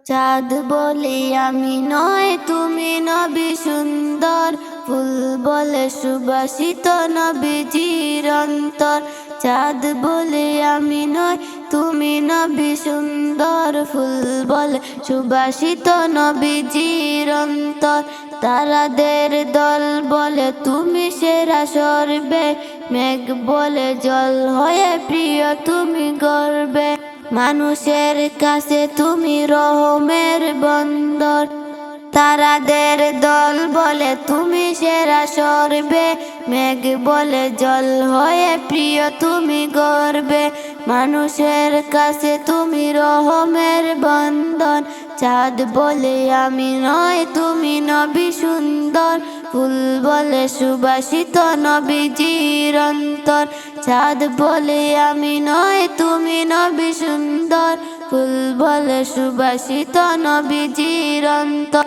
চাঁদ বলে আমি নয় তুমি নবী সুন্দর, ফুল বলে সুবাসিত নবীজির অন্তর। চাঁদ বলে আমি নয় তুমি নবী সুন্দর, ফুল বলে সুবাসিত নবীজির অন্তর। তারাদের দল বলে তুমি সেরা সর্বে, মেঘ বলে জল হয়ে প্রিয় তুমি গর্বে। মানুষের কাছে তুমি রহমের বন্দর, তারাদের দল বলে তুমি সেরা সর্বে, মেঘ বলে জল হয়ে প্রিয় তুমি গর্বে। মানুষের কাছে তুমি রহমের বন্দন, চাঁদ বলে আমি নয় তুমি নবী সুন্দর, ফুল বলে সুবাসিত নবীজির অন্তর। চাঁদ বলে আমি নয় তুমি নবী সুন্দর, ফুল বলে সুবাসিত নবীজির অন্তর।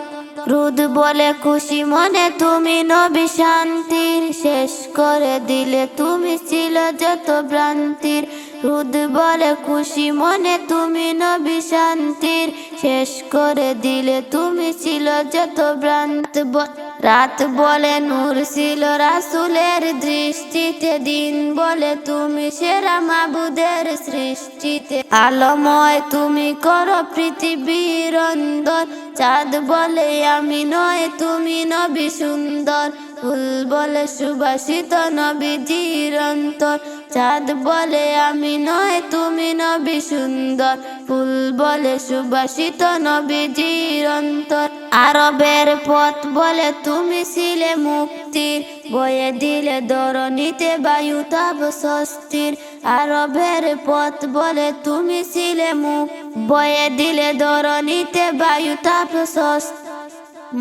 রোদ বলে খুশি মনে তুমি নবী শান্তির, শেষ করে দিলে তুমি ছিল যত ভ্রান্তির। রোদ বলে খুশি মনে তুমি নবী শান্তির, শেষ করে দিলে তুমি ছিল যত ভ্রান্তি। রাত বলে নূর ছিল রাসূলের দৃষ্টিতে, দিন বলে তুমি সেরা মাবুদের সৃষ্টিতে। আলোময় তুমি করো পৃথিবীর অন্দর, চাঁদ বলে আমি নয় তুমি নবী সুন্দর, ফুল বলে সুবাসিত নবীজির অন্তর। চাঁদ বলে আমি নয় তুমি নবী সুন্দর, ফুল বলে সুবাসিত নবীজির অন্তর। আরবের পথ বলে তুমি ছিলে মুক্তির, বয়ে দিলে ধরণীতে বায়ু তাপ স্বস্তির। আরবের পথ বলে তুমি ছিলে বয়ে দিলে ধরণীতে বায়ু তাপ স্বস্তি।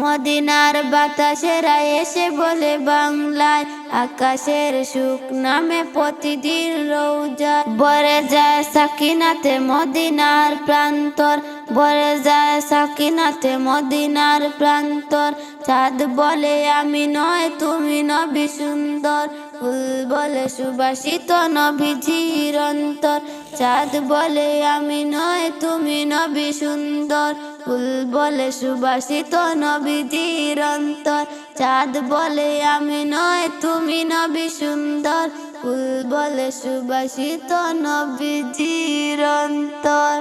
মদিনার বাতাসেরা এসে বলে বাংলায়, আকাশের সুখ নামে প্রতিদিন রোজা। বরে যায় সাকিনাতে মদিনার প্রান্তর, বরে যায় সাকিনাতে মদিনার প্রান্তর। চাঁদ বলে আমি নয় তুমি নবী সুন্দর, ফুল বলে সুবাসিত নবীজির অন্তর। চাঁদ বলে আমি নয় তুমি নবী সুন্দর, ফুল বলে সুবাসিত নবীজির অন্তর। চাঁদ বলে আমি নয় তুমি নবী সুন্দর, ফুল বলে সুবাসিত নবীজির অন্তর।